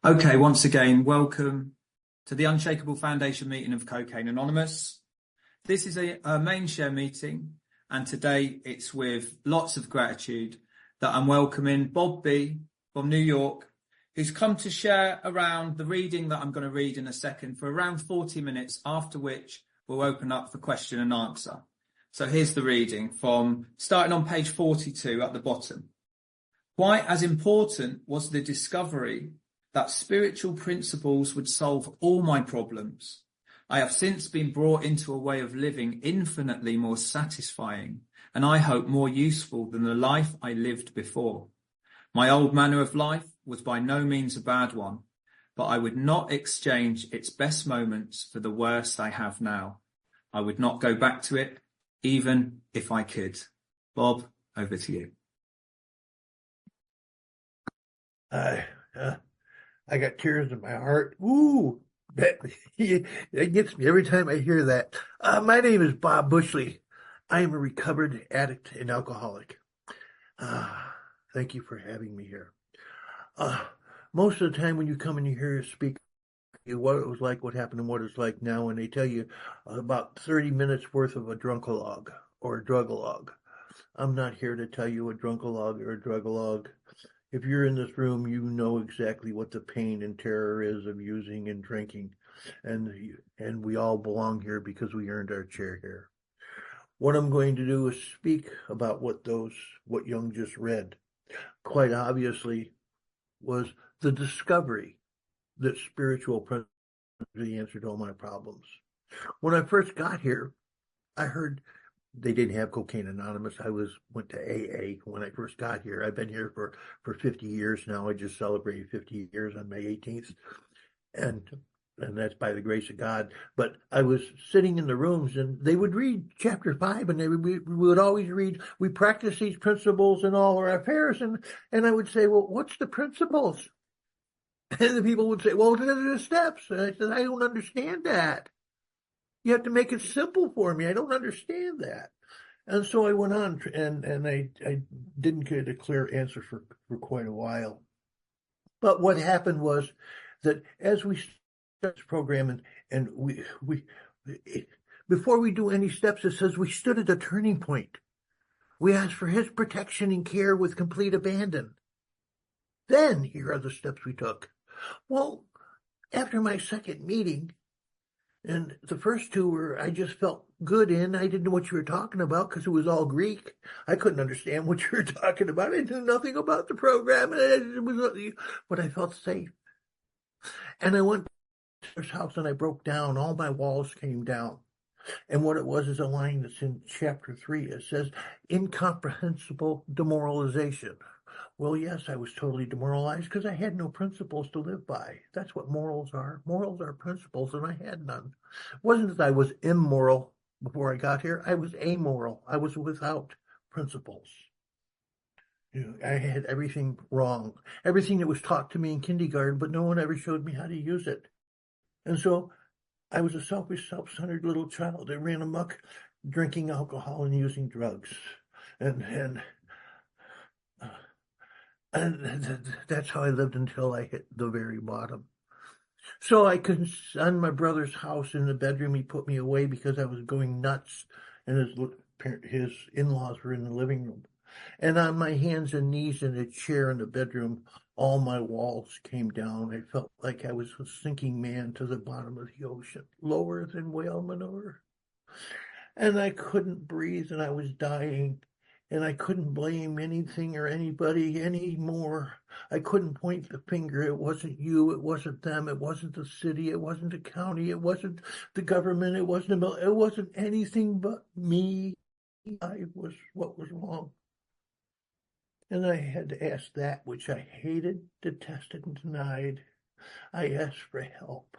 Okay, once again, welcome to the Unshakable Foundation meeting of Cocaine Anonymous. This is a main share meeting, and today it's with lots of gratitude that I'm welcoming Bob B from New York, who's come to share around the reading that I'm going to read in a second for around 40 minutes, after which we'll open up for question and answer. So here's the reading from starting on page 42 at the bottom. Quite as important was the discovery that spiritual principles would solve all my problems. I have since been brought into a way of living infinitely more satisfying, and I hope more useful than the life I lived before. My old manner of life was by no means a bad one, but I would not exchange its best moments for the worst I have now. I would not go back to it, even if I could. Bob, over to you. I got tears in my heart. Ooh, it gets me every time I hear that. My name is Bob Bushley. I am a recovered addict and alcoholic. Thank you for having me here. Most of the time when you come and you hear us speak, what it was like, what happened, and what it's like now, and they tell you about 30 minutes worth of a drunkalogue or a drugalogue. I'm not here to tell you a drunkalogue or a drugalogue. If you're in this room, you know exactly what the pain and terror is of using and drinking. And we all belong here because we earned our chair here. What I'm going to do is speak about what Jung just read. Quite obviously was the discovery that spiritual principles are the answer to all my problems. When I first got here, I heard they didn't have Cocaine Anonymous. I went to AA when I first got here. I've been here for 50 years now. I just celebrated 50 years on May 18th. And that's by the grace of God. But I was sitting in the rooms and they would read chapter 5 and we would always read, we practice these principles in all our affairs. And I would say, well, what's the principles? And the people would say, well, they're the steps. And I said, I don't understand that. You have to make it simple for me. I don't understand that. And so I went on, and I didn't get a clear answer for quite a while. But what happened was that as we started this program, and we before we do any steps, it says we stood at a turning point. We asked for his protection and care with complete abandon. Then here are the steps we took. Well, after my second meeting, and the first two were, I just felt good in. I didn't know what you were talking about because it was all Greek. I couldn't understand what you were talking about. I knew nothing about the program, but I felt safe. And I went to his house and I broke down. All my walls came down. And what it was is a line that's in chapter 3. It says, incomprehensible demoralization. Well, yes, I was totally demoralized because I had no principles to live by. That's what morals are. Morals are principles, and I had none. It wasn't that I was immoral before I got here. I was amoral. I was without principles. I had everything wrong, everything that was taught to me in kindergarten, but no one ever showed me how to use it. And so I was a selfish, self-centered little child that ran amok drinking alcohol and using drugs. And that's how I lived until I hit the very bottom. So I couldn't, on my brother's house in the bedroom, he put me away because I was going nuts, and his in-laws were in the living room. And on my hands and knees in a chair in the bedroom, all my walls came down. I felt like I was a sinking man to the bottom of the ocean, lower than whale manure. And I couldn't breathe, and I was dying. And I couldn't blame anything or anybody anymore. I couldn't point the finger. It wasn't you. It wasn't them. It wasn't the city. It wasn't the county. It wasn't the government. It wasn't anything but me. I was what was wrong. And I had to ask that which I hated, detested, and denied. I asked for help.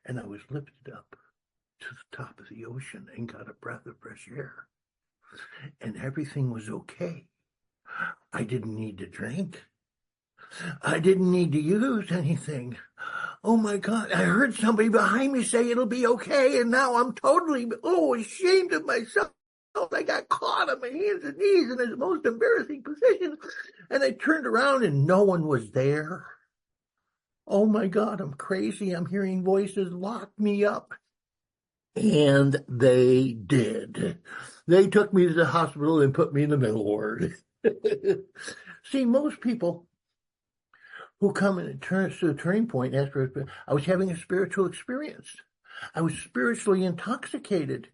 And I was lifted up to the top of the ocean and got a breath of fresh air. And everything was okay. I didn't need to drink. I didn't need to use anything. Oh my God, I heard somebody behind me say it'll be okay, and now I'm totally ashamed of myself. I got caught on my hands and knees in the most embarrassing position, and I turned around and no one was there. Oh my God, I'm crazy. I'm hearing voices. Lock me up. And they did. They took me to the hospital and put me in the mental ward. See, most people who come and it turns to a turning point after I was having a spiritual experience. I was spiritually intoxicated.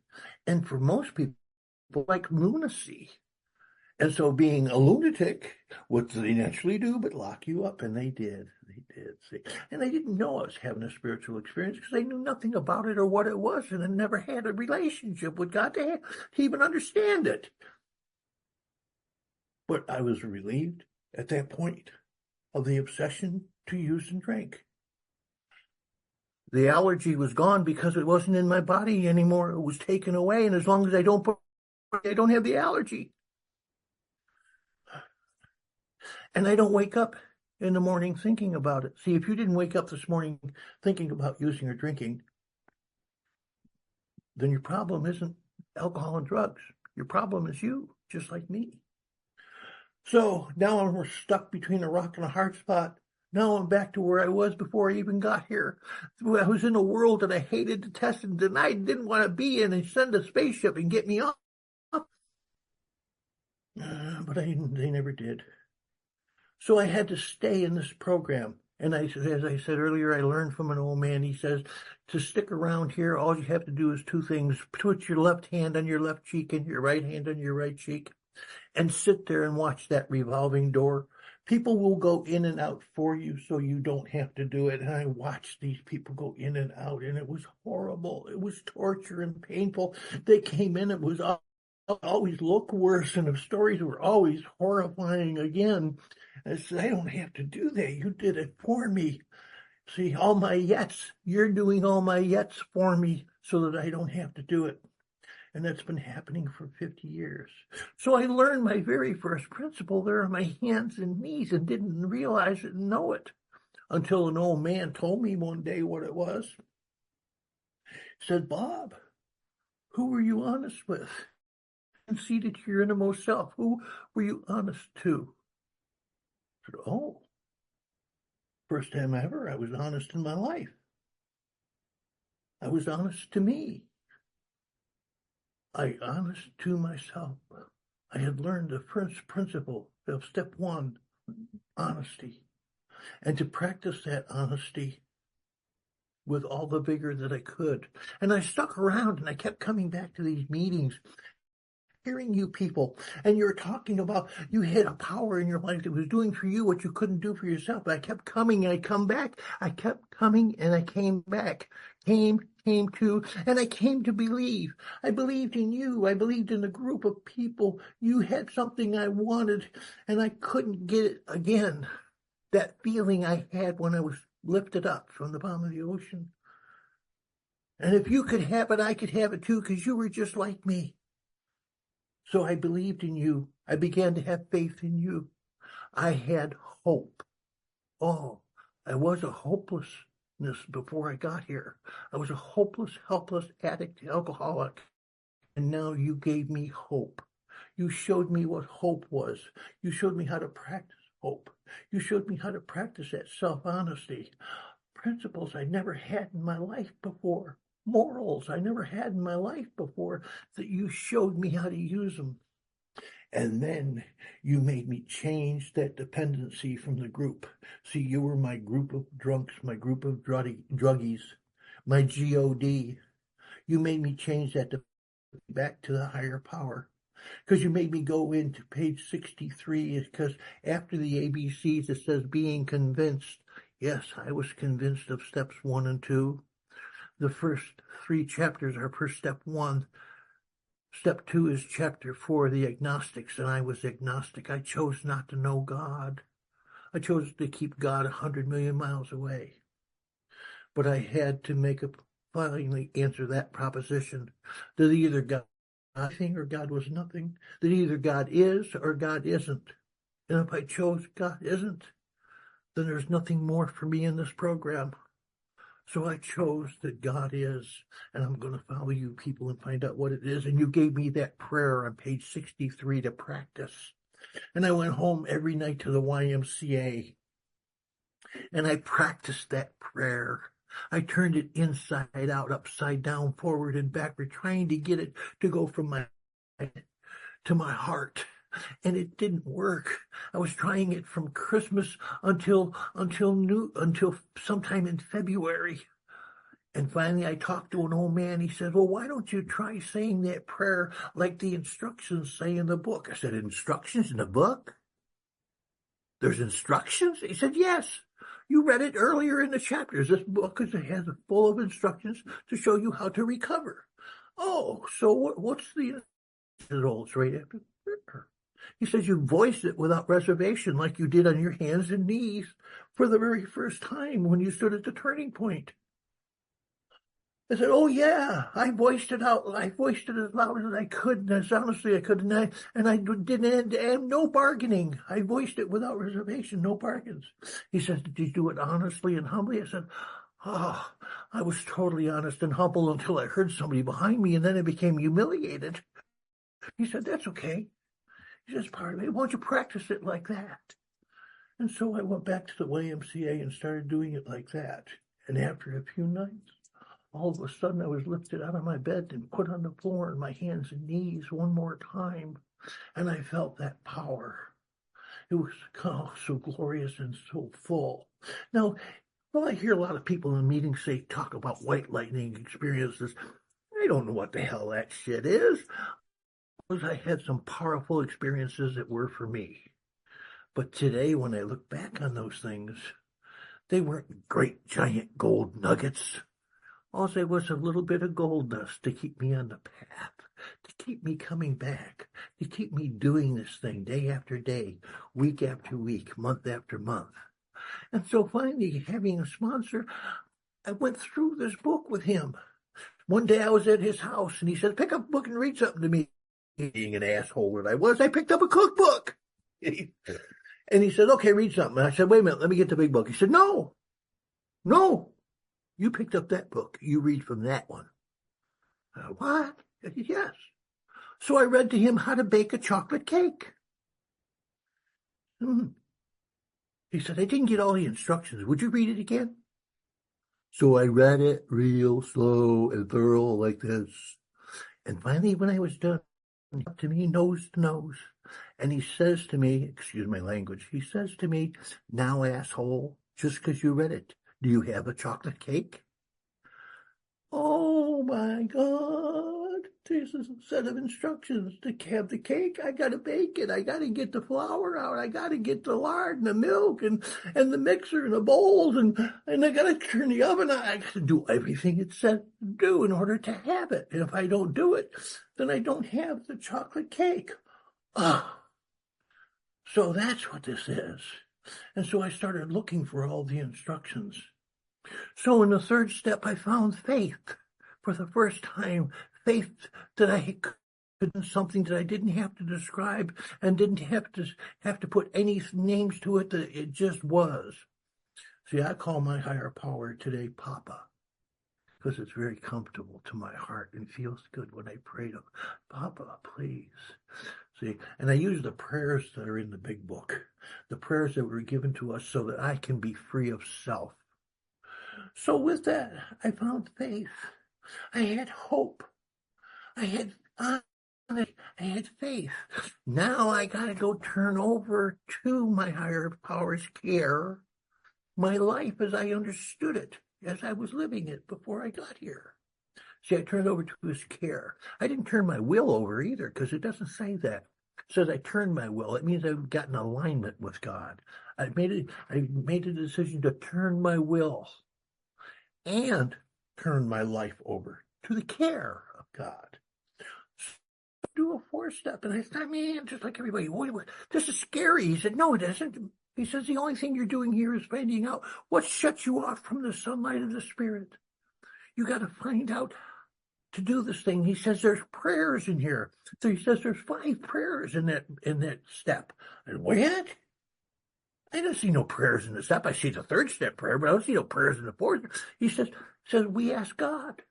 And for most people, like lunacy. And so being a lunatic, what do they naturally do but lock you up? And they did. They did. See? And they didn't know I was having a spiritual experience because they knew nothing about it or what it was. And I never had a relationship with God to even understand it. But I was relieved at that point of the obsession to use and drink. The allergy was gone because it wasn't in my body anymore. It was taken away. And as long as I don't have the allergy. And I don't wake up in the morning thinking about it. See, if you didn't wake up this morning thinking about using or drinking, then your problem isn't alcohol and drugs. Your problem is you, just like me. So now I'm stuck between a rock and a hard spot. Now I'm back to where I was before I even got here. I was in a world that I hated, detested, and I didn't want to be in and send a spaceship and get me off. But they never did. So I had to stay in this program. And as I said earlier, I learned from an old man. He says, to stick around here, all you have to do is two things. Put your left hand on your left cheek and your right hand on your right cheek and sit there and watch that revolving door. People will go in and out for you so you don't have to do it. And I watched these people go in and out, and it was horrible. It was torture and painful. They came in, it was always look worse, and the stories were always horrifying again. I said, I don't have to do that. You did it for me. See, all my yets, you're doing all my yets for me so that I don't have to do it. And that's been happening for 50 years. So I learned my very first principle there on my hands and knees and didn't realize it and know it until an old man told me one day what it was. He said, Bob, who were you honest with? Conceded to your innermost self. Who were you honest to? I said, oh, first time ever I was honest in my life. I was honest to me. I honest to myself. I had learned the first principle of step one, honesty, and to practice that honesty with all the vigor that I could. And I stuck around and I kept coming back to these meetings, hearing you people, and you're talking about you had a power in your life that was doing for you what you couldn't do for yourself. I kept coming and I come back. I kept coming and I came back. Came to, and I came to believe. I believed in you. I believed in the group of people. You had something I wanted, and I couldn't get it again. That feeling I had when I was lifted up from the bottom of the ocean. And if you could have it, I could have it too, because you were just like me. So I believed in you. I began to have faith in you. I had hope. Oh, I was a hopelessness before I got here. I was a hopeless, helpless addict, alcoholic. And now you gave me hope. You showed me what hope was. You showed me how to practice hope. You showed me how to practice that self-honesty. Principles I never had in my life before. Morals I never had in my life before, that you showed me how to use them. And then you made me change that dependency from the group. See, you were my group of drunks, my group of druggies, my GOD. You made me change that back to the higher power. Because you made me go into page 63, because after the ABCs it says being convinced. Yes, I was convinced of steps 1 and 2. The first 3 chapters are per step 1. Step 2 is chapter 4, the agnostics, and I was agnostic. I chose not to know God. I chose to keep God 100 million miles away. But I had to finally answer that proposition, that either God was nothing or God was nothing, that either God is or God isn't. And if I chose God isn't, then there's nothing more for me in this program. So I chose that God is, and I'm going to follow you people and find out what it is. And you gave me that prayer on page 63 to practice. And I went home every night to the YMCA. And I practiced that prayer. I turned it inside out, upside down, forward and backward, trying to get it to go from my head to my heart. And it didn't work. I was trying it from Christmas until sometime in February. And finally I talked to an old man. He said, well, why don't you try saying that prayer like the instructions say in the book? I said, instructions in the book? There's instructions? He said, yes. You read it earlier in the chapters. This book has full of instructions to show you how to recover. Oh, so what's the results right after prayer? He says you voiced it without reservation like you did on your hands and knees for the very first time when you stood at the turning point. I said, oh yeah, I voiced it out. I voiced it as loud as I could and as honestly I could. And I didn't have no bargaining. I voiced it without reservation, no bargains. He says, did you do it honestly and humbly? I said, oh, I was totally honest and humble until I heard somebody behind me, and then I became humiliated. He said, that's okay. He says, part of it. Why don't you practice it like that? And so I went back to the YMCA and started doing it like that. And after a few nights, all of a sudden I was lifted out of my bed and put on the floor on my hands and knees one more time. And I felt that power. It was so glorious and so full. Now, well, I hear a lot of people in meetings talk about white lightning experiences. I don't know what the hell that shit is. I had some powerful experiences that were for me. But today, when I look back on those things, they weren't great giant gold nuggets. All there was a little bit of gold dust to keep me on the path, to keep me coming back, to keep me doing this thing day after day, week after week, month after month. And so finally, having a sponsor, I went through this book with him. One day I was at his house and he said, pick up a book and read something to me. Being an asshole that I was, I picked up a cookbook. And he said, okay, read something. And I said, wait a minute, let me get the big book. He said, no, you picked up that book. You read from that one. What? I said, yes. So I read to him how to bake a chocolate cake. He said, I didn't get all the instructions. Would you read it again? So I read it real slow and thorough like this. And finally, when I was done, up to me, nose to nose. And he says to me, excuse my language, he says to me, now, asshole, just because you read it, do you have a chocolate cake? Oh, my God. This is a set of instructions to have the cake. I got to bake it. I got to get the flour out. I got to get the lard and the milk and the mixer and the bowls. And I got to turn the oven on. I got to do everything it said to do in order to have it. And if I don't do it, then I don't have the chocolate cake. Oh, so that's what this is. And so I started looking for all the instructions. So in the third step, I found faith. For the first time, faith that I could do something that I didn't have to describe and didn't have to put any names to it, that it just was. See, I call my higher power today Papa, because it's very comfortable to my heart and feels good when I pray to Papa, please. See, and I use the prayers that are in the big book, the prayers that were given to us so that I can be free of self. So with that, I found faith. I had hope. I had honesty. I had faith. Now I got to go turn over to my higher power's care my life as I understood it, as I was living it before I got here. See, I turned over to his care. I didn't turn my will over either, because it doesn't say that. It says I turned my will. It means I've got in alignment with God. I made a decision to turn my will and turn my life over to the care of God. So do a four-step. And I thought, man, just like everybody, what, this is scary. He said, no, it isn't. He says, the only thing you're doing here is finding out what shuts you off from the sunlight of the Spirit. You got to find out to do this thing. He says there's prayers in here. So he says there's 5 prayers in that step. And what? I don't see no prayers in the step. I see the 3rd step prayer, but I don't see no prayers in the 4th. He says we ask God.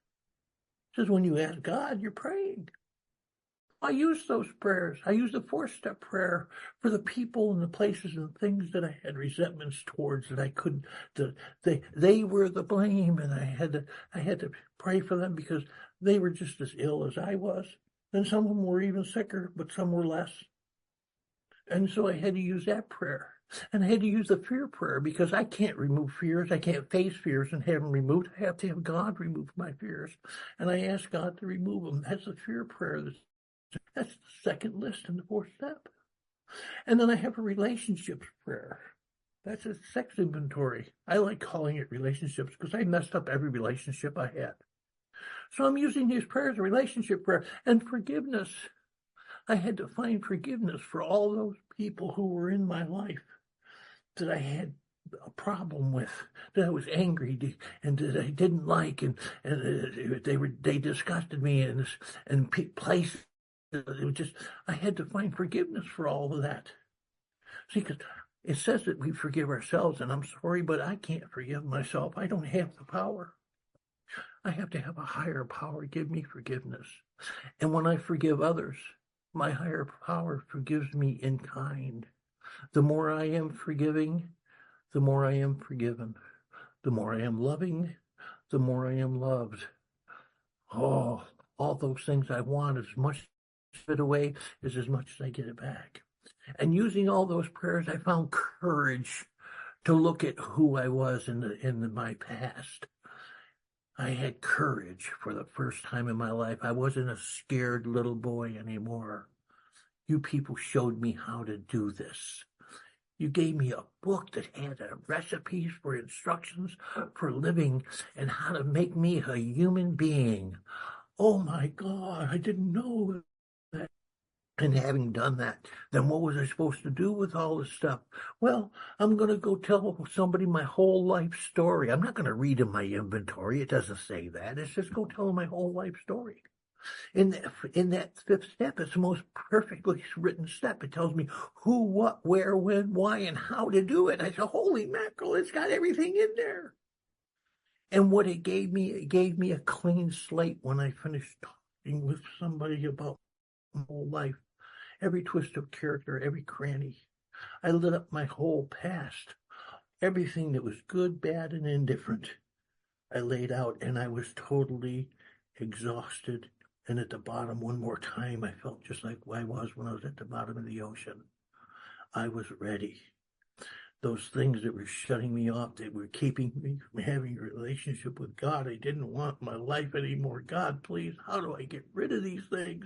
He says when you ask God, you're praying. I use those prayers. I use the four-step prayer for the people and the places and things that I had resentments towards that I couldn't. They were the blame, and I had to pray for them because they were just as ill as I was. And some of them were even sicker, but some were less. And so I had to use that prayer. And I had to use the fear prayer because I can't remove fears. I can't face fears and have them removed. I have to have God remove my fears. And I ask God to remove them. That's the fear prayer. That's the second list in the fourth step. And then I have a relationships prayer. That's a sex inventory. I like calling it relationships because I messed up every relationship I had. So I'm using these prayers, relationship prayer, and forgiveness. I had to find forgiveness for all those people who were in my life that I had a problem with, that I was angry and that I didn't like, and they disgusted me, and places. It was just, I had to find forgiveness for all of that. See, because it says that we forgive ourselves, and I'm sorry, but I can't forgive myself. I don't have the power. I have to have a higher power give me forgiveness. And when I forgive others, my higher power forgives me in kind. The more I am forgiving, the more I am forgiven. The more I am loving, the more I am loved. Oh, all those things I want, as much it away is as much as I get it back. And using all those prayers, I found courage to look at who I was in my past. I had courage for the first time in my life. I wasn't a scared little boy anymore. You people showed me how to do this. You gave me a book that had recipes for instructions for living and how to make me a human being. Oh my God, I didn't know that. And having done that, then what was I supposed to do with all this stuff? Well, I'm going to go tell somebody my whole life story. I'm not going to read in my inventory. It doesn't say that. It's just go tell them my whole life story. In that fifth step, it's the most perfectly written step. It tells me who, what, where, when, why, and how to do it. I said, holy mackerel, it's got everything in there. And what it gave me a clean slate when I finished talking with somebody about my whole life. Every twist of character, every cranny. I lit up my whole past. Everything that was good, bad, and indifferent. I laid out, and I was totally exhausted. And at the bottom, one more time, I felt just like I was when I was at the bottom of the ocean. I was ready. Those things that were shutting me off, that were keeping me from having a relationship with God. I didn't want my life anymore. God, please, how do I get rid of these things?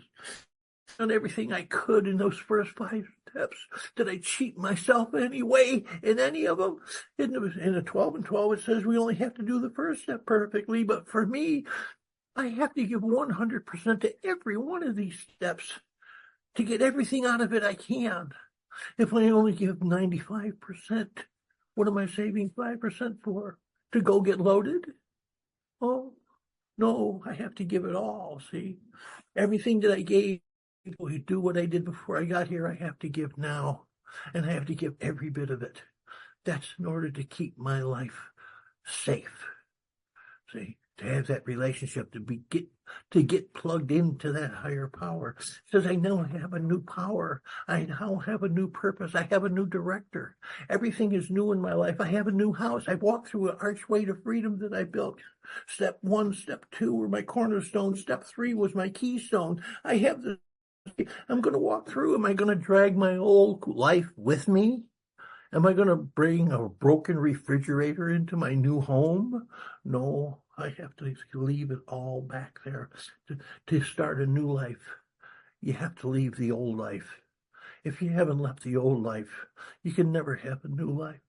Done everything I could in those first 5 steps. Did I cheat myself anyway in any of them? In the 12 and 12, it says we only have to do the first step perfectly. But for me, I have to give 100% to every one of these steps to get everything out of it I can. If I only give 95%, what am I saving 5% for? To go get loaded? Oh, no, I have to give it all, see? Everything that I gave to do what I did before I got here, I have to give now. And I have to give every bit of it. That's in order to keep my life safe. See, to have that relationship, to get plugged into that higher power. It says I now have a new power. I now have a new purpose. I have a new director. Everything is new in my life. I have a new house. I walked through an archway to freedom that I built. Step 1, step 2 were my cornerstone. Step 3 was my keystone. I'm going to walk through. Am I going to drag my old life with me? Am I going to bring a broken refrigerator into my new home? No, I have to leave it all back there to start a new life. You have to leave the old life. If you haven't left the old life, you can never have a new life.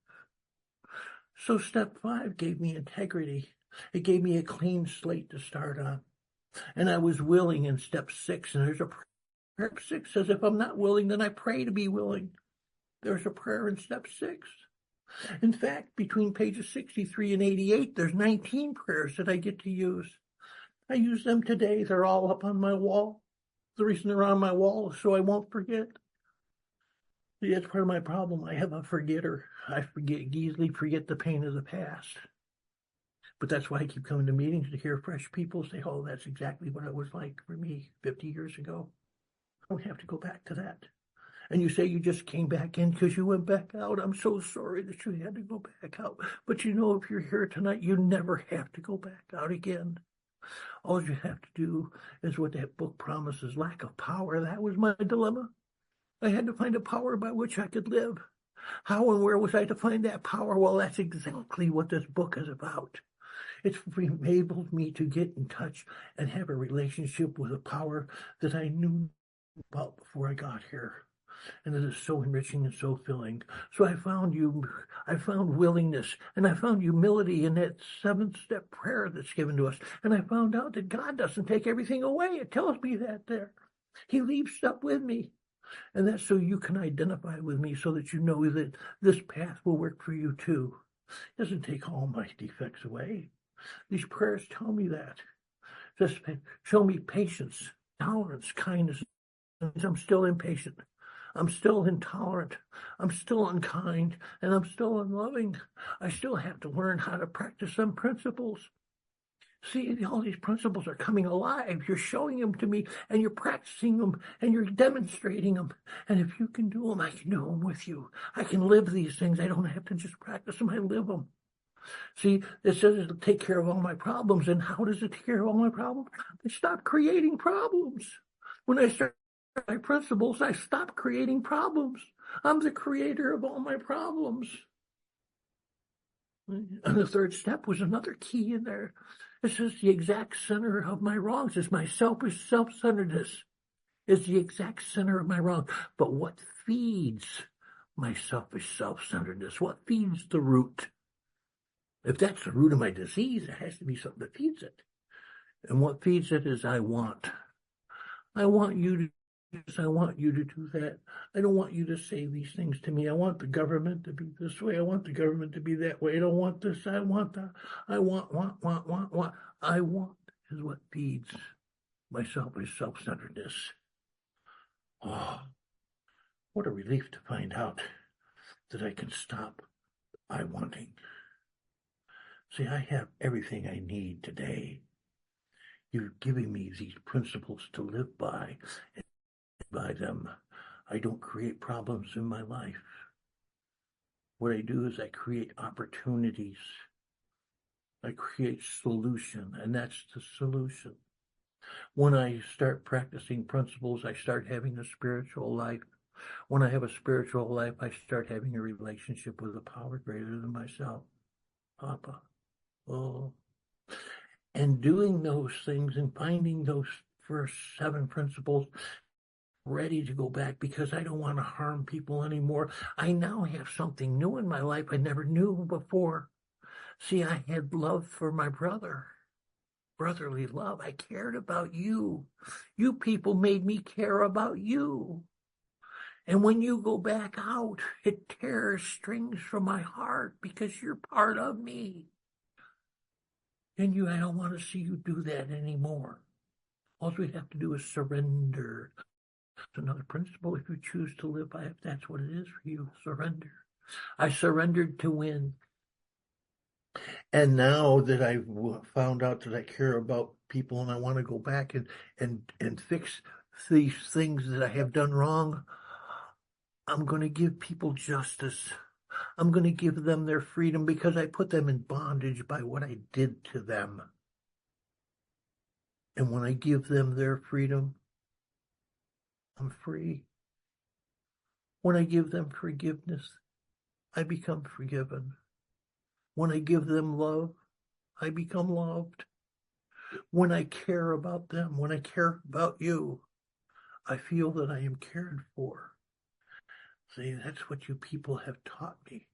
So step 5 gave me integrity. It gave me a clean slate to start on. And I was willing in step 6. And there's a prayer. 6 says, if I'm not willing, then I pray to be willing. There's a prayer in step 6. In fact, between pages 63 and 88, there's 19 prayers that I get to use. I use them today. They're all up on my wall. The reason they're on my wall is so I won't forget. See, that's part of my problem. I have a forgetter. I easily forget the pain of the past. But that's why I keep coming to meetings to hear fresh people say, oh, that's exactly what it was like for me 50 years ago. don't have to go back to that. And you say you just came back in because you went back out. I'm so sorry that you had to go back out. But you know, if you're here tonight, you never have to go back out again. All you have to do is what that book promises, lack of power. That was my dilemma. I had to find a power by which I could live. How and where was I to find that power? Well, that's exactly what this book is about. It's enabled me to get in touch and have a relationship with a power that I knew about before I got here. And it is so enriching and so filling. So I found willingness, and I found humility in that 7-step prayer that's given to us. And I found out that God doesn't take everything away. It tells me that there. He leaves stuff with me. And that's so you can identify with me so that you know that this path will work for you too. It doesn't take all my defects away. These prayers tell me that. Just show me patience, tolerance, kindness. I'm still impatient. I'm still intolerant. I'm still unkind. And I'm still unloving. I still have to learn how to practice some principles. See, all these principles are coming alive. You're showing them to me, and you're practicing them, and you're demonstrating them. And if you can do them, I can do them with you. I can live these things. I don't have to just practice them. I live them. See, it says it'll take care of all my problems. And how does it take care of all my problems? I stop creating problems. When I start my principles, I stop creating problems. I'm the creator of all my problems. And the third step was another key in there. It says the exact center of my wrongs is my selfish self-centeredness. Is the exact center of my wrong. But what feeds my selfish self-centeredness? What feeds the root? If that's the root of my disease, it has to be something that feeds it. And what feeds it is I want. I want you to do that. I don't want you to say these things to me. I want the government to be this way. I want the government to be that way. I don't want this. I want that. I want. I want is what feeds my selfish self-centeredness. Oh, what a relief to find out that I can stop I wanting. See, I have everything I need today. You're giving me these principles to live by, and by them, I don't create problems in my life. What I do is I create opportunities. I create solution, and that's the solution. When I start practicing principles, I start having a spiritual life. When I have a spiritual life, I start having a relationship with a power greater than myself. Papa. Oh. And doing those things and finding those first 7 principles ready to go back because I don't want to harm people anymore. I now have something new in my life I never knew before. See, I had love for my brother. Brotherly love. I cared about you. You people made me care about you. And when you go back out, it tears strings from my heart because you're part of me. And I don't want to see you do that anymore. All we have to do is surrender. It's another principle if you choose to live by it. That's what it is for you, surrender. I surrendered to win. And now that I've found out that I care about people and I want to go back and fix these things that I have done wrong, I'm going to give people justice. I'm going to give them their freedom because I put them in bondage by what I did to them. And when I give them their freedom, I'm free. When I give them forgiveness, I become forgiven. When I give them love, I become loved. When I care about them, when I care about you, I feel that I am cared for. See, that's what you people have taught me.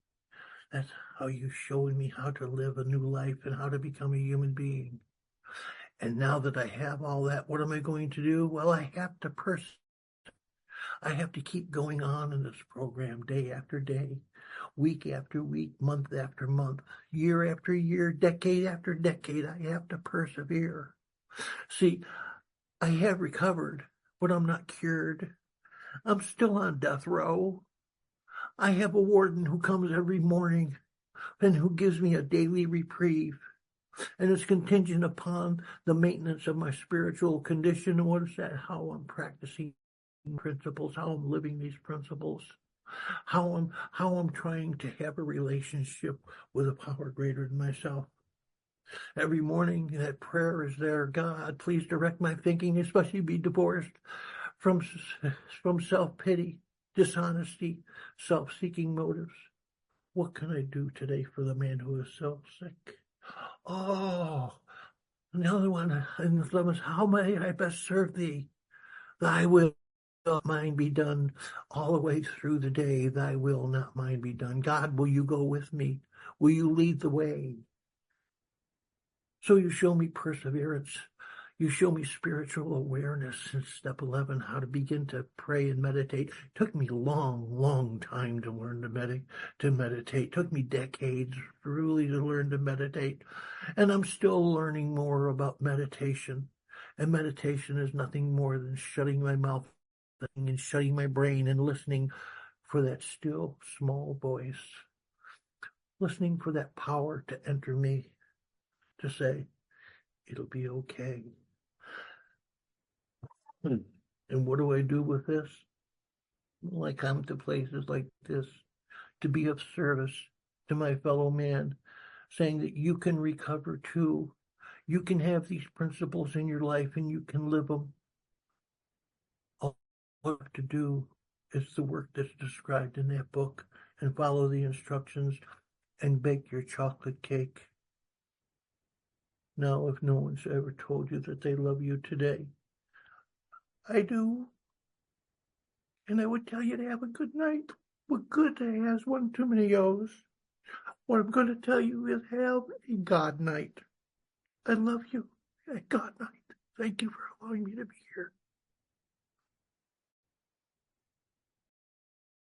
That's how you showed me how to live a new life and how to become a human being. And now that I have all that, what am I going to do? Well, I have to I have to keep going on in this program day after day, week after week, month after month, year after year, decade after decade. I have to persevere. See, I have recovered, but I'm not cured. I'm still on death row. I have a warden who comes every morning and who gives me a daily reprieve. And it's contingent upon the maintenance of my spiritual condition. And what is that? How I'm practicing principles, how I'm living these principles, how I'm trying to have a relationship with a power greater than myself. Every morning, that prayer is there. God, please direct my thinking, especially be divorced from self-pity, dishonesty, self-seeking motives. What can I do today for the man who is so sick? Oh, another one in the Philippians, how may I best serve thee? Thy will, not mine be done. All the way through the day, thy will, not mine be done. God, will you go with me? Will you lead the way? So you show me perseverance. You show me spiritual awareness in step 11, how to begin to pray and meditate. It took me a long time to learn to meditate. It took me decades really to learn to meditate. And I'm still learning more about meditation. And meditation is nothing more than shutting my mouth and shutting my brain and listening for that still small voice. Listening for that power to enter me, to say, it'll be okay. And what do I do with this? Well, I come to places like this to be of service to my fellow man, saying that you can recover too. You can have these principles in your life and you can live them. All you have to do is the work that's described in that book and follow the instructions and bake your chocolate cake. Now, if no one's ever told you that they love you today, I do. And I would tell you to have a good night. But good day has one too many O's. What I'm going to tell you is have a God night. I love you. A God night. Thank you for allowing me to be